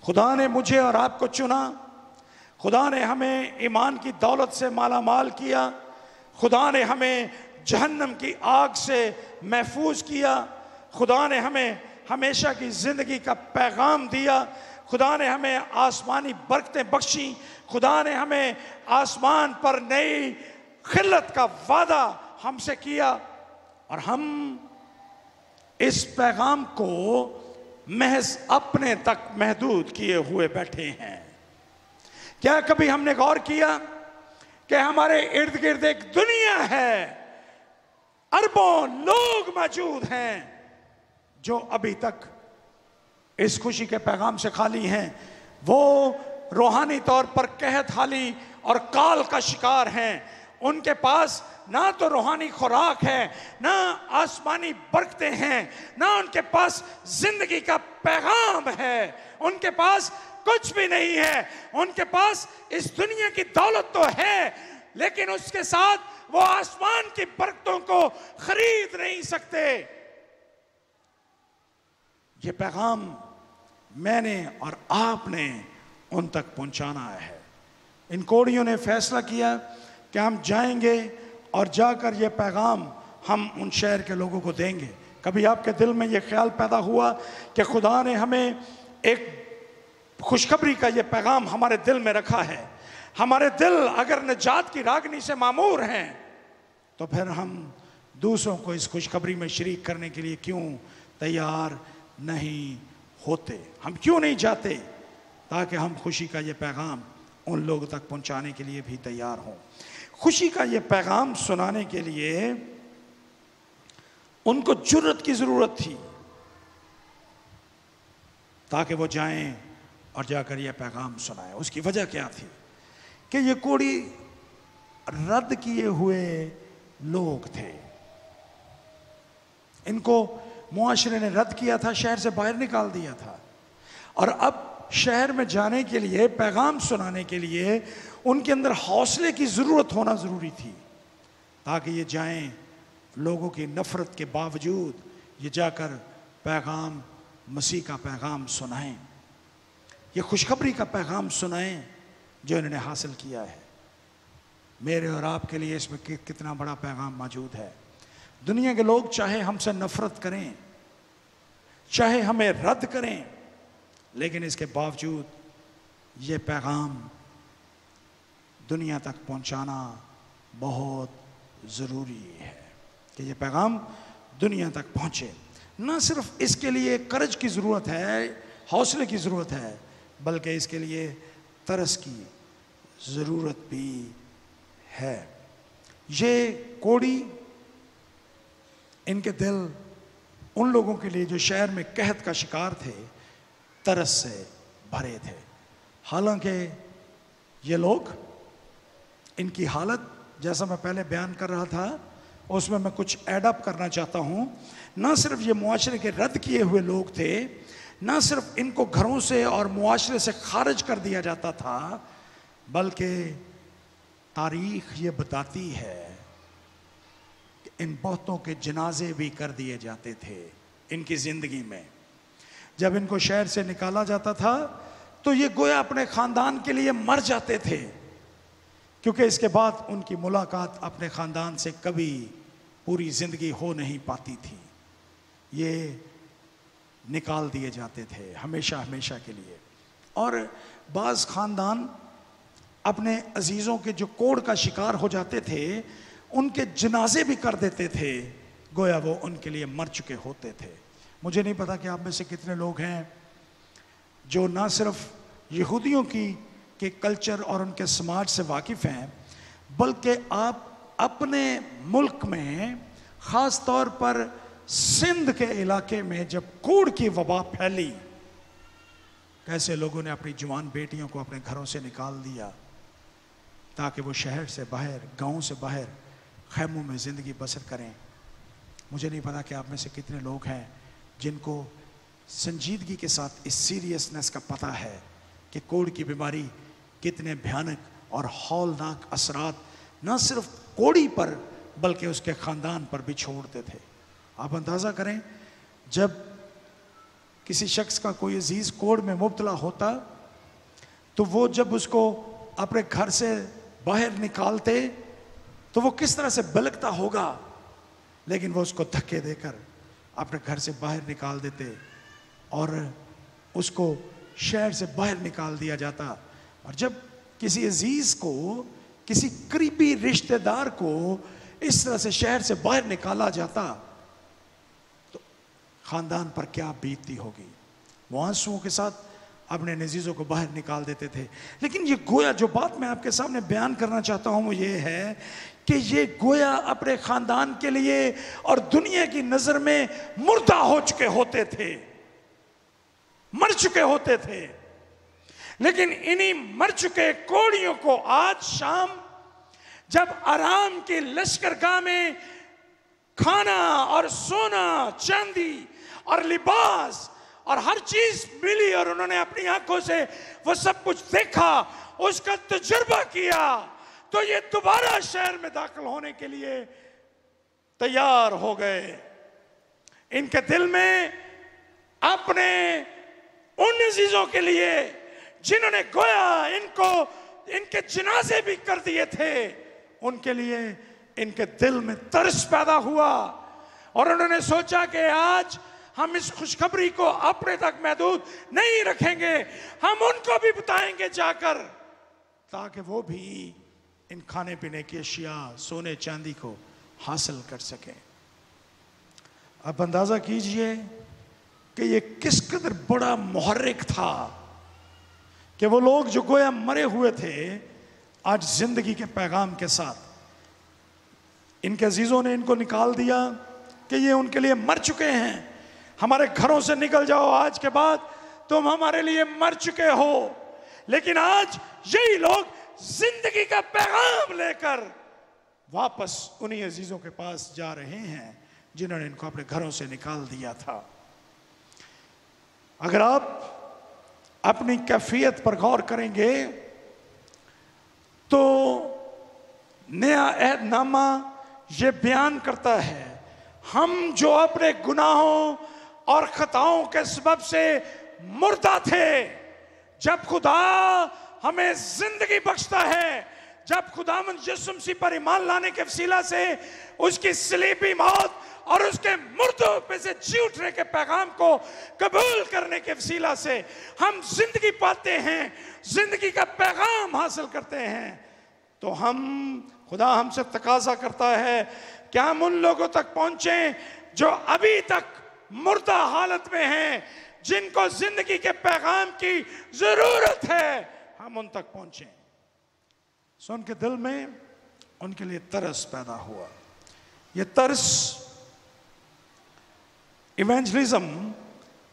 खुदा ने मुझे और आपको चुना, खुदा ने हमें ईमान की दौलत से माला माल किया, खुदा ने हमें जहन्नम की आग से महफूज किया, खुदा ने हमें हमेशा की ज़िंदगी का पैगाम दिया, खुदा ने हमें आसमानी बरकतें बख्शी, खुदा ने हमें आसमान पर नई खिल्लत का वादा हमसे किया, और हम इस पैगाम को महज अपने तक महदूद किए हुए बैठे हैं। क्या कभी हमने गौर किया कि हमारे इर्द गिर्द एक दुनिया है, अरबों लोग मौजूद हैं जो अभी तक इस खुशी के पैगाम से खाली हैं। वो रूहानी तौर पर कहत हाली और काल का शिकार हैं। उनके पास ना तो रूहानी खुराक है, ना आसमानी बरकतें हैं, ना उनके पास जिंदगी का पैगाम है, उनके पास कुछ भी नहीं है। उनके पास इस दुनिया की दौलत तो है, लेकिन उसके साथ वो आसमान की बरकतों को खरीद नहीं सकते। ये पैगाम मैंने और आपने उन तक पहुंचाना है। इन कोड़ियों ने फैसला किया कि हम जाएंगे और जाकर ये पैगाम हम उन शहर के लोगों को देंगे। कभी आपके दिल में ये ख्याल पैदा हुआ कि खुदा ने हमें एक खुशखबरी का ये पैगाम हमारे दिल में रखा है, हमारे दिल अगर निजात की रागनी से मामूर हैं, तो फिर हम दूसरों को इस खुशखबरी में शरीक करने के लिए क्यों तैयार नहीं होते? हम क्यों नहीं जाते ताकि हम खुशी का ये पैगाम उन लोगों तक पहुंचाने के लिए भी तैयार हों। खुशी का ये पैगाम सुनाने के लिए उनको जुर्रत की जरूरत थी ताकि वो जाएं और जाकर ये पैगाम सुनाएं। उसकी वजह क्या थी कि ये कोड़ी रद्द किए हुए लोग थे। इनको मुआशरे ने रद्द किया था, शहर से बाहर निकाल दिया था, और अब शहर में जाने के लिए, पैगाम सुनाने के लिए उनके अंदर हौसले की ज़रूरत होना ज़रूरी थी ताकि ये जाएं, लोगों की नफ़रत के बावजूद ये जाकर पैगाम, मसीह का पैगाम सुनाएं, ये खुशखबरी का पैगाम सुनाएं जो इन्होंने हासिल किया है। मेरे और आपके लिए इसमें कितना बड़ा पैगाम मौजूद है। दुनिया के लोग चाहे हमसे नफ़रत करें, चाहे हमें रद्द करें, लेकिन इसके बावजूद ये पैगाम दुनिया तक पहुंचाना बहुत ज़रूरी है कि ये पैगाम दुनिया तक पहुंचे। न सिर्फ इसके लिए कर्ज की ज़रूरत है, हौसले की ज़रूरत है, बल्कि इसके लिए तरस की ज़रूरत भी है। ये कोड़ी, इनके दिल उन लोगों के लिए जो शहर में कहत का शिकार थे, तरस से भरे थे। हालांकि ये लोग, इनकी हालत जैसा मैं पहले बयान कर रहा था, उसमें मैं कुछ एडअप करना चाहता हूं। ना सिर्फ ये मुआशरे के रद्द किए हुए लोग थे, ना सिर्फ इनको घरों से और मुआशरे से खारिज कर दिया जाता था, बल्कि तारीख ये बताती है कि इन बहुतों के जनाजे भी कर दिए जाते थे इनकी जिंदगी में। जब इनको शहर से निकाला जाता था तो ये गोया अपने खानदान के लिए मर जाते थे, क्योंकि इसके बाद उनकी मुलाकात अपने खानदान से कभी पूरी जिंदगी हो नहीं पाती थी। ये निकाल दिए जाते थे हमेशा हमेशा के लिए। और बाज़ खानदान अपने अजीज़ों के जो कोड़ का शिकार हो जाते थे, उनके जनाजे भी कर देते थे, गोया वो उनके लिए मर चुके होते थे। मुझे नहीं पता कि आप में से कितने लोग हैं जो ना सिर्फ यहूदियों के कल्चर और उनके समाज से वाकिफ़ हैं, बल्कि आप अपने मुल्क में ख़ास तौर पर सिंध के इलाके में जब कोड़ की वबा फैली, कैसे लोगों ने अपनी जवान बेटियों को अपने घरों से निकाल दिया ताकि वो शहर से बाहर, गांव से बाहर खैमों में ज़िंदगी बसर करें। मुझे नहीं पता कि आप में से कितने लोग हैं जिनको संजीदगी के साथ इस सीरियसनेस का पता है कि कोड़ की बीमारी कितने भयानक और हौलनाक असरात न सिर्फ कोड़ी पर बल्कि उसके ख़ानदान पर भी छोड़ते थे। आप अंदाज़ा करें, जब किसी शख्स का कोई अजीज़ कोड़ में मुब्तला होता तो वो जब उसको अपने घर से बाहर निकालते तो वो किस तरह से बिलकता होगा, लेकिन वो उसको धक्के देकर अपने घर से बाहर निकाल देते और उसको शहर से बाहर निकाल दिया जाता। और जब किसी अजीज़ को, किसी करीबी रिश्तेदार को इस तरह से शहर से बाहर निकाला जाता तो ख़ानदान पर क्या बीतती होगी। वो आंसुओं के साथ अपने नजीज़ों को बाहर निकाल देते थे। लेकिन ये गोया, जो बात मैं आपके सामने बयान करना चाहता हूँ वो ये है कि ये गोया अपने ख़ानदान के लिए और दुनिया की नज़र में मुर्दा हो चुके होते थे, मर चुके होते थे। लेकिन इन्हीं मर चुके कोड़ियों को आज शाम जब आराम के लश्करगाह में खाना और सोना, चांदी और लिबास और हर चीज मिली और उन्होंने अपनी आंखों से वो सब कुछ देखा, उसका तजुर्बा किया, तो ये दोबारा शहर में दाखिल होने के लिए तैयार हो गए। इनके दिल में अपने उन अजीजों के लिए जिन्होंने गोया इनको, इनके जनाजे भी कर दिए थे, उनके लिए इनके दिल में तरस पैदा हुआ और उन्होंने सोचा कि आज हम इस खुशखबरी को अपने तक महदूद नहीं रखेंगे, हम उनको भी बताएंगे जाकर, ताकि वो भी इन खाने पीने की अशिया, सोने चांदी को हासिल कर सकें। अब अंदाजा कीजिए कि ये किस कदर बड़ा मुहर्रिक था कि वो लोग जो गोया मरे हुए थे आज जिंदगी के पैगाम के साथ, इनके अजीजों ने इनको निकाल दिया कि ये उनके लिए मर चुके हैं, हमारे घरों से निकल जाओ, आज के बाद तुम हमारे लिए मर चुके हो। लेकिन आज यही लोग जिंदगी का पैगाम लेकर वापस उन्हीं अजीजों के पास जा रहे हैं जिन्होंने इनको अपने घरों से निकाल दिया था। अगर आप अपनी कैफियत पर गौर करेंगे तो नया अहदनामा ये बयान करता है, हम जो अपने गुनाहों और खताओं के सबब से मुर्दा थे, जब खुदा हमें जिंदगी बख्शता है, जब खुदावंद यीशु मसीह पर ईमान लाने के वसीला से उसकी सलीबी मौत और उसके मुर्दों पे से जी उठने के पैगाम को कबूल करने के वसीला से हम जिंदगी पाते हैं, जिंदगी का पैगाम हासिल करते हैं, तो खुदा हमसे तकाजा करता है कि हम उन लोगों तक पहुंचे जो अभी तक मुर्दा हालत में हैं, जिनको जिंदगी के पैगाम की जरूरत है, हम उन तक पहुंचे। सो उनके दिल में उनके लिए तरस पैदा हुआ। यह तरस इवेंजलिज्म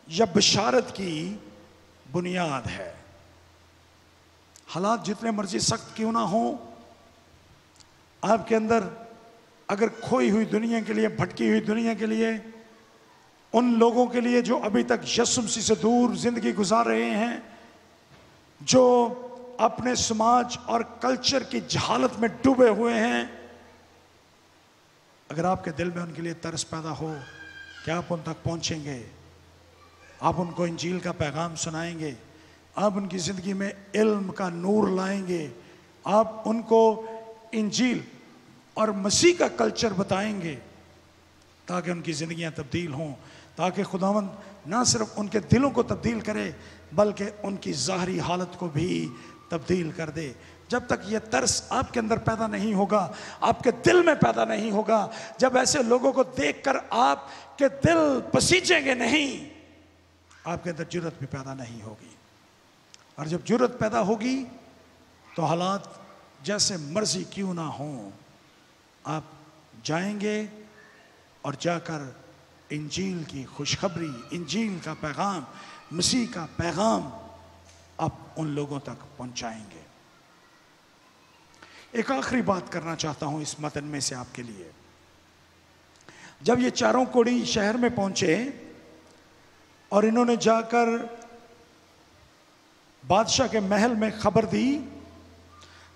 या बशारत की बुनियाद है। हालात जितने मर्जी सख्त क्यों ना हो, आपके अंदर अगर खोई हुई दुनिया के लिए, भटकी हुई दुनिया के लिए, उन लोगों के लिए जो अभी तक यीशु मसीह से दूर जिंदगी गुजार रहे हैं, जो अपने समाज और कल्चर की जहालत में डूबे हुए हैं, अगर आपके दिल में उनके लिए तरस पैदा हो, क्या आप उन तक पहुंचेंगे? आप उनको इंजील का पैगाम सुनाएंगे? आप उनकी जिंदगी में इल्म का नूर लाएंगे? आप उनको इंजील और मसीह का कल्चर बताएंगे ताकि उनकी जिंदगियां तब्दील हों, ताकि खुदावंद ना सिर्फ उनके दिलों को तब्दील करे बल्कि उनकी ज़ाहरी हालत को भी तब्दील कर दे। जब तक ये तरस आपके अंदर पैदा नहीं होगा, आपके दिल में पैदा नहीं होगा, जब ऐसे लोगों को देखकर आपके दिल पसीजेंगे नहीं, आपके अंदर जुर्रत भी पैदा नहीं होगी। और जब जुर्रत पैदा होगी तो हालात जैसे मर्जी क्यों ना हो, आप जाएंगे और जाकर इंजील की खुशखबरी, इंजील का पैगाम, मसीह का पैगाम आप उन लोगों तक पहुंचाएंगे। एक आखिरी बात करना चाहता हूं इस मतन में से आपके लिए। जब ये चारों कोढ़ी शहर में पहुंचे और इन्होंने जाकर बादशाह के महल में खबर दी,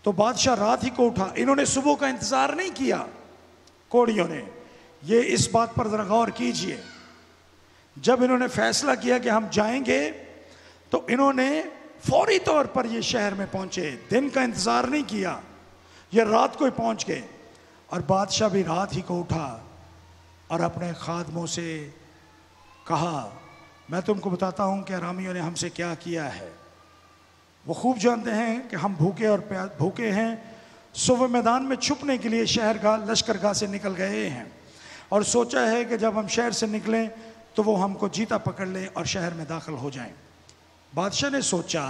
तो बादशाह रात ही को उठा। इन्होंने सुबह का इंतजार नहीं किया कोढ़ियों ने। ये इस बात पर जरा गौर कीजिए, जब इन्होंने फैसला किया कि हम जाएंगे तो इन्होंने फौरी तौर पर ये शहर में पहुंचे, दिन का इंतजार नहीं किया, ये रात को ही पहुंच गए। और बादशाह भी रात ही को उठा और अपने खादमों से कहा, मैं तुमको बताता हूं कि अरामियों ने हमसे क्या किया है। वो खूब जानते हैं कि हम भूखे हैं, सुबह मैदान में छुपने के लिए शहरगाह लश्करगाह से निकल गए हैं और सोचा है कि जब हम शहर से निकलें तो वो हमको जीता पकड़ लें और शहर में दाखिल हो जाएं। बादशाह ने सोचा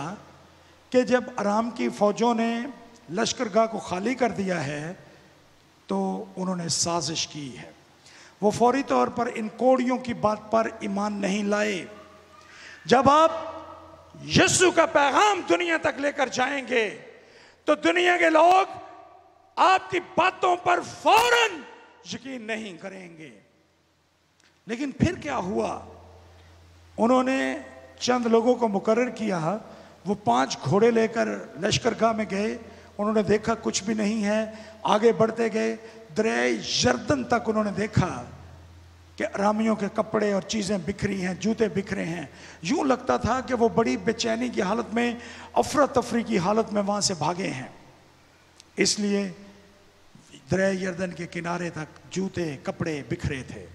कि जब अराम की फौजों ने लश्करगाह को खाली कर दिया है तो उन्होंने साजिश की है। वो फौरी तौर पर इन कोढ़ियों की बात पर ईमान नहीं लाए। जब आप यीशु का पैगाम दुनिया तक लेकर जाएंगे तो दुनिया के लोग आपकी बातों पर फौरन यकीन नहीं करेंगे। लेकिन फिर क्या हुआ, उन्होंने चंद लोगों को मुकर्रर किया, वो 5 घोड़े लेकर लश्करगाह में गए। उन्होंने देखा कुछ भी नहीं है, आगे बढ़ते गए। दरियाए यरदन तक उन्होंने देखा कि अरामियों के कपड़े और चीज़ें बिखरी हैं, जूते बिखरे हैं। यूं लगता था कि वो बड़ी बेचैनी की हालत में, अफरा तफरी की हालत में वहाँ से भागे हैं। इसलिए दरियाए यरदन के किनारे तक जूते कपड़े बिखरे थे।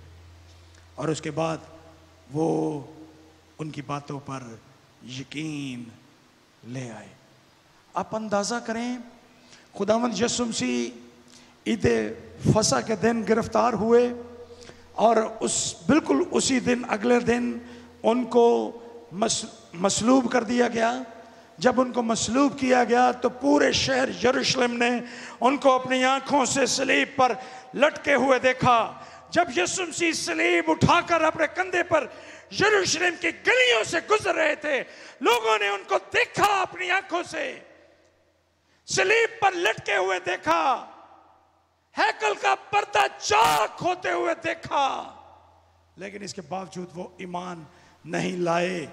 और उसके बाद वो उनकी बातों पर यकीन ले आए। आप अंदाज़ा करें, खुदावंद यीशु मसीह ईद फसह के दिन गिरफ्तार हुए और बिल्कुल उसी दिन, अगले दिन उनको मसलूब कर दिया गया। जब उनको मसलूब किया गया तो पूरे शहर यरूशलेम ने उनको अपनी आंखों से सलीब पर लटके हुए देखा। जब यीशु मसीह सलीब उठाकर अपने कंधे पर यरूशलेम की गलियों से गुजर रहे थे, लोगों ने उनको देखा, अपनी आंखों से सलीब पर लटके हुए देखा, हैकल का पर्दा चाक होते हुए देखा। लेकिन इसके बावजूद वो ईमान नहीं लाए।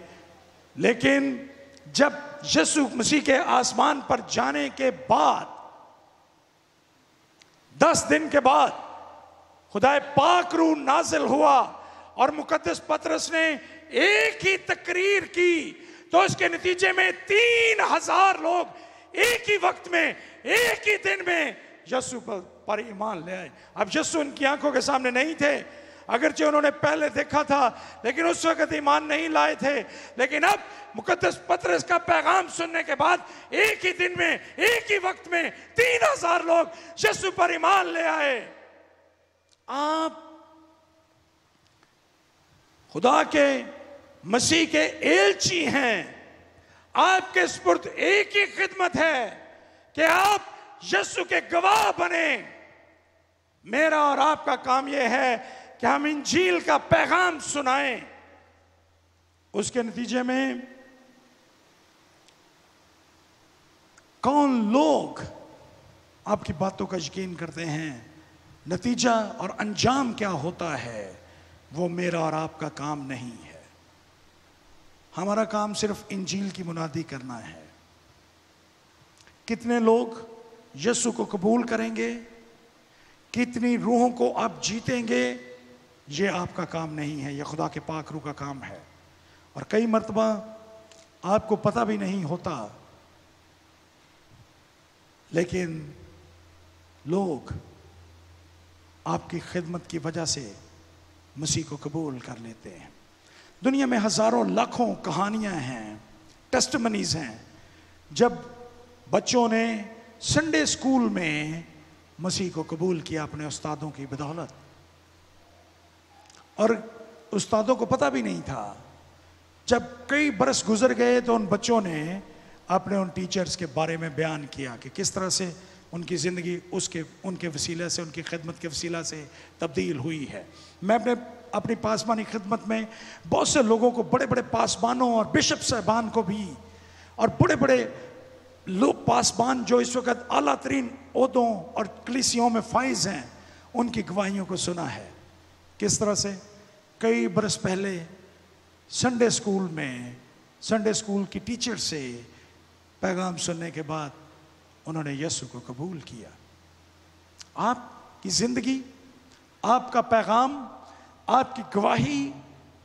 लेकिन जब यीशु मसीह के आसमान पर जाने के बाद 10 दिन के बाद खुदाए पाक रूह नाजिल हुआ और मुकद्दस पतरस ने एक ही तकरीर की, तो इसके नतीजे में 3000 लोग एक ही वक्त में, एक ही दिन में यीशु पर ईमान ले आए। अब यीशु उनकी आंखों के सामने नहीं थे, अगरचे उन्होंने पहले देखा था, लेकिन उस वक्त ईमान नहीं लाए थे। लेकिन अब मुकद्दस पतरस का पैगाम सुनने के बाद एक ही दिन में, एक ही वक्त में 3000 लोग यीशु पर ईमान ले आए। आप खुदा के मसीह के एलची हैं। आपके सुपुर्द एक ही खिदमत है कि आप यीशु के गवाह बने। मेरा और आपका काम यह है कि हम इंजील का पैगाम सुनाएं। उसके नतीजे में कौन लोग आपकी बातों का यकीन करते हैं, नतीजा और अंजाम क्या होता है, वो मेरा और आपका काम नहीं है। हमारा काम सिर्फ इंजील की मुनादी करना है। कितने लोग यीशु को कबूल करेंगे, कितनी रूहों को आप जीतेंगे, ये आपका काम नहीं है, यह खुदा के पाक रूह का काम है। और कई मर्तबा आपको पता भी नहीं होता, लेकिन लोग आपकी खिदमत की वजह से मसीह को कबूल कर लेते हैं। दुनिया में हजारों लाखों कहानियां हैं, टेस्टमनीज हैं, जब बच्चों ने संडे स्कूल में मसीह को कबूल किया अपने उस्तादों की बदौलत। और उस्तादों को पता भी नहीं था। जब कई बरस गुजर गए तो उन बच्चों ने अपने उन टीचर्स के बारे में बयान किया कि किस तरह से उनकी ज़िंदगी उनके वसीले से, उनकी खिदमत के वसीला से तब्दील हुई है। मैं अपनी पासबानी खिदमत में बहुत से लोगों को, बड़े बड़े पासबानों और बिशप साहबान को भी, और बड़े बड़े लोग पासबान जो इस वक्त आला तरीन ओहदों और कलीसियों में फाइज हैं, उनकी गवाहियों को सुना है। किस तरह से कई बरस पहले संडे स्कूल में, संडे स्कूल की टीचर से पैगाम सुनने के बाद उन्होंने यीशु को कबूल किया। आपकी जिंदगी, आपका पैगाम, आपकी गवाही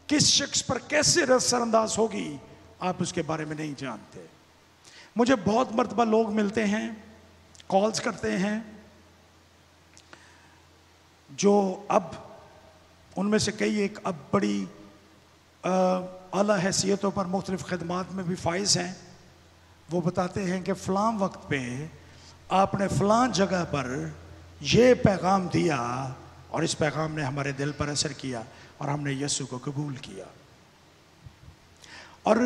किस शख्स पर कैसे असरअंदाज होगी, आप उसके बारे में नहीं जानते। मुझे बहुत मर्तबा लोग मिलते हैं, कॉल्स करते हैं, जो अब उनमें से कई एक अब बड़ी आला हैसियतों पर मुख्तलिफ खिदमात में भी फाइज हैं। वो बताते हैं कि फ़लाँ वक्त पे आपने फ़लाँ जगह पर ये पैगाम दिया और इस पैगाम ने हमारे दिल पर असर किया और हमने यीशु को कबूल किया। और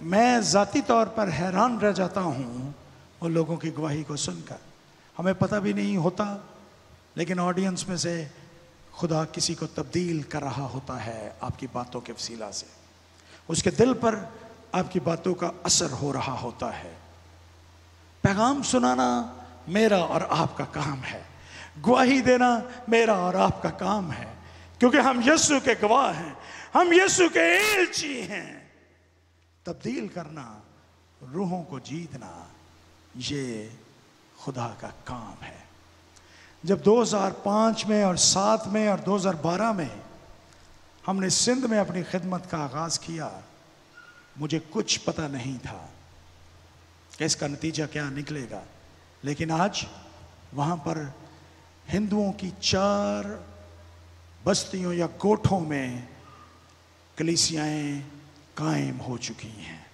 मैं ज़ाती तौर पर हैरान रह जाता हूँ उन लोगों की गवाही को सुनकर। हमें पता भी नहीं होता, लेकिन ऑडियंस में से खुदा किसी को तब्दील कर रहा होता है आपकी बातों के वसीला से। उसके दिल पर आपकी बातों का असर हो रहा होता है। पैगाम सुनाना मेरा और आपका काम है, गवाही देना मेरा और आपका काम है, क्योंकि हम यीशु के गवाह हैं, हम यीशु के एलची हैं। तब्दील करना, रूहों को जीतना, ये खुदा का काम है। जब 2005 में और 7 में और 2012 में हमने सिंध में अपनी खिदमत का आगाज़ किया, मुझे कुछ पता नहीं था कि इसका नतीजा क्या निकलेगा। लेकिन आज वहाँ पर हिंदुओं की 4 बस्तियों या गोठों में कलीसियाएं कायम हो चुकी हैं।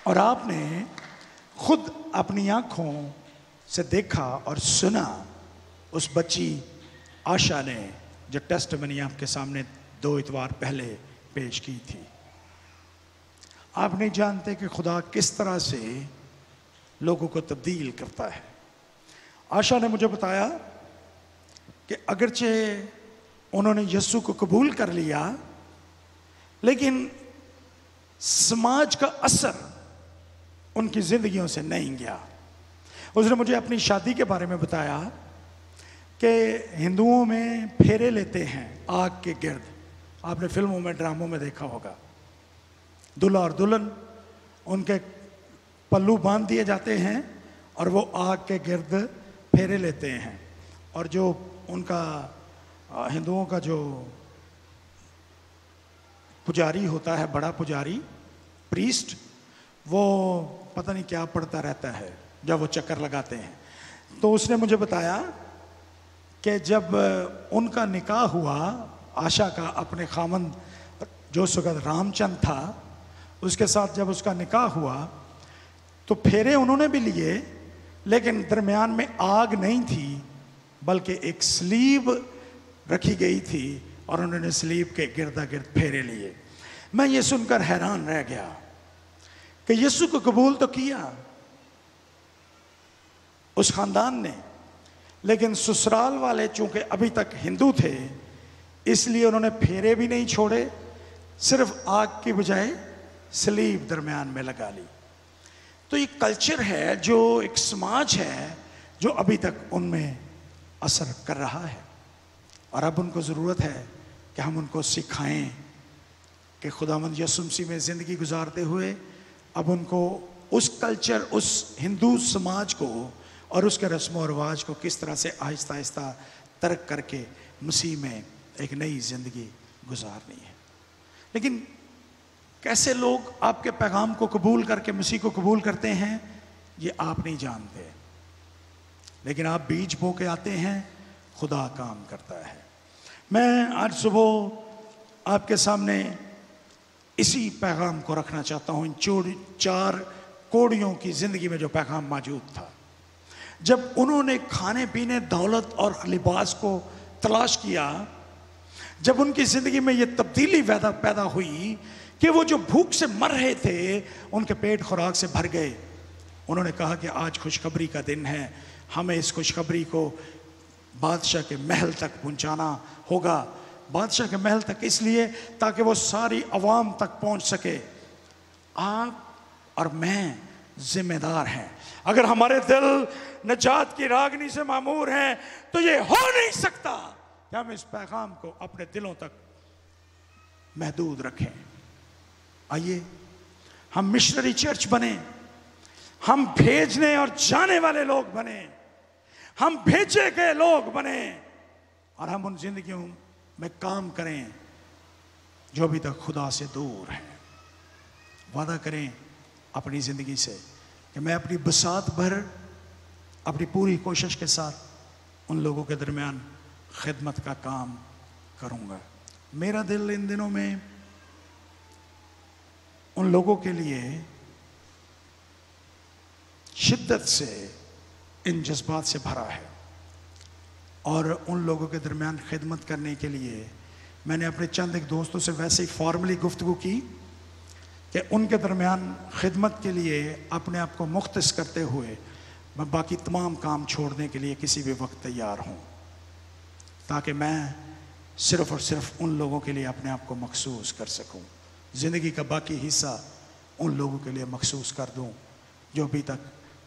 और आपने खुद अपनी आंखों से देखा और सुना उस बच्ची आशा ने जो टेस्टमनी आपके सामने 2 इतवार पहले पेश की थी। आप नहीं जानते कि खुदा किस तरह से लोगों को तब्दील करता है। आशा ने मुझे बताया कि अगरचे उन्होंने यीशु को कबूल कर लिया, लेकिन समाज का असर उनकी जिंदगियों से नहीं गया। उसने मुझे अपनी शादी के बारे में बताया कि हिंदुओं में फेरे लेते हैं आग के गिर्द। आपने फिल्मों में, ड्रामों में देखा होगा। दूल्हा और दुल्हन, उनके पल्लू बांध दिए जाते हैं और वो आग के गिर्द फेरे लेते हैं। और जो उनका हिंदुओं का जो पुजारी होता है, बड़ा पुजारी, प्रीस्ट, वो पता नहीं क्या पढ़ता रहता है जब वो चक्कर लगाते हैं। तो उसने मुझे बताया कि जब उनका निकाह हुआ, आशा का अपने खामंद जो उस वक्त रामचंद था, उसके साथ जब उसका निकाह हुआ तो फेरे उन्होंने भी लिए, लेकिन दरमियान में आग नहीं थी, बल्कि एक स्लीब रखी गई थी और उन्होंने सलीब के गिरदा गिर्द फेरे लिए। मैं ये सुनकर हैरान रह गया कि यीशु को कबूल तो किया उस खानदान ने, लेकिन ससुराल वाले चूंकि अभी तक हिंदू थे इसलिए उन्होंने फेरे भी नहीं छोड़े, सिर्फ आग की बजाय सलीब दरमियान में लगा ली। तो ये कल्चर है, जो एक समाज है जो अभी तक उनमें असर कर रहा है। और अब उनको ज़रूरत है कि हम उनको सिखाएं कि खुदावंद यीशु मसीह में ज़िंदगी गुजारते हुए अब उनको उस कल्चर, उस हिंदू समाज को और उसके रस्म व रिवाज को किस तरह से आहिस्ता आहिस्ता तर्क करके मसीह में एक नई ज़िंदगी गुजारनी है। लेकिन कैसे लोग आपके पैगाम को कबूल करके मसीह को कबूल करते हैं ये आप नहीं जानते, लेकिन आप बीज बो के आते हैं, खुदा काम करता है। मैं आज सुबह आपके सामने इसी पैगाम को रखना चाहता हूं, इन 4 कोड़ियों की जिंदगी में जो पैगाम मौजूद था। जब उन्होंने खाने पीने, दौलत और लिबास को तलाश किया, जब उनकी जिंदगी में ये तब्दीली पैदा हुई कि वो जो भूख से मर रहे थे उनके पेट खुराक से भर गए, उन्होंने कहा कि आज खुशखबरी का दिन है, हमें इस खुशखबरी को बादशाह के महल तक पहुंचाना होगा। बादशाह के महल तक इसलिए ताकि वो सारी अवाम तक पहुंच सके। आप और मैं जिम्मेदार हैं। अगर हमारे दिल नजात की रागनी से मामूर हैं तो ये हो नहीं सकता कि हम इस पैगाम को अपने दिलों तक महदूद रखें। आइए हम मिशनरी चर्च बने, हम भेजने और जाने वाले लोग बने, हम भेजे गए लोग बने और हम उन जिंदगियों में काम करें जो अभी तक खुदा से दूर हैं। वादा करें अपनी ज़िंदगी से कि मैं अपनी बसात भर अपनी पूरी कोशिश के साथ उन लोगों के दरमियान खिदमत का काम करूँगा। मेरा दिल इन दिनों में उन लोगों के लिए शिद्दत से इन जज्बात से भरा है और उन लोगों के दरमियान खिदमत करने के लिए मैंने अपने चंद एक दोस्तों से वैसे ही फॉर्मली गुफ्तगू की कि उनके दरमियान खिदमत के लिए अपने आप को मुख्तस करते हुए मैं बाकी तमाम काम छोड़ने के लिए किसी भी वक्त तैयार हूँ, ताकि मैं सिर्फ़ और सिर्फ उन लोगों के लिए अपने आप को मखसूस कर सकूँ। ज़िंदगी का बाकी हिस्सा उन लोगों के लिए मखसूस कर दूँ जो अभी तक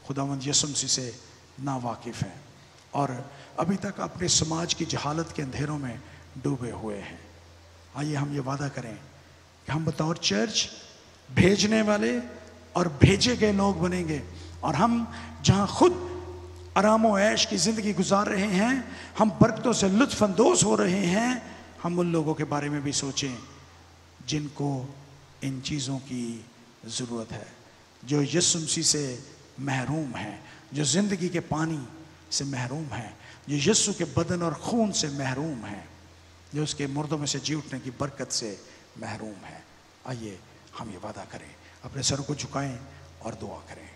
खुदावंद यीशु मसीह से ना वाकिफ़ हैं और अभी तक अपने समाज की जहालत के अंधेरों में डूबे हुए हैं। आइए हम ये वादा करें कि हम बतौर चर्च भेजने वाले और भेजे गए लोग बनेंगे और हम जहाँ खुद आराम व ऐश की ज़िंदगी गुजार रहे हैं, हम बरकतों से लुत्फ़ अंदोज़ हो रहे हैं, हम उन लोगों के बारे में भी सोचें जिनको इन चीज़ों की ज़रूरत है, जो यीशु मसीह से महरूम हैं, जो ज़िंदगी के पानी से महरूम हैं, जो यीशु के बदन और खून से महरूम हैं, जो उसके मुर्दों में से जी उठने की बरकत से महरूम हैं। आइए हम ये वादा करें, अपने सर को झुकाएं और दुआ करें।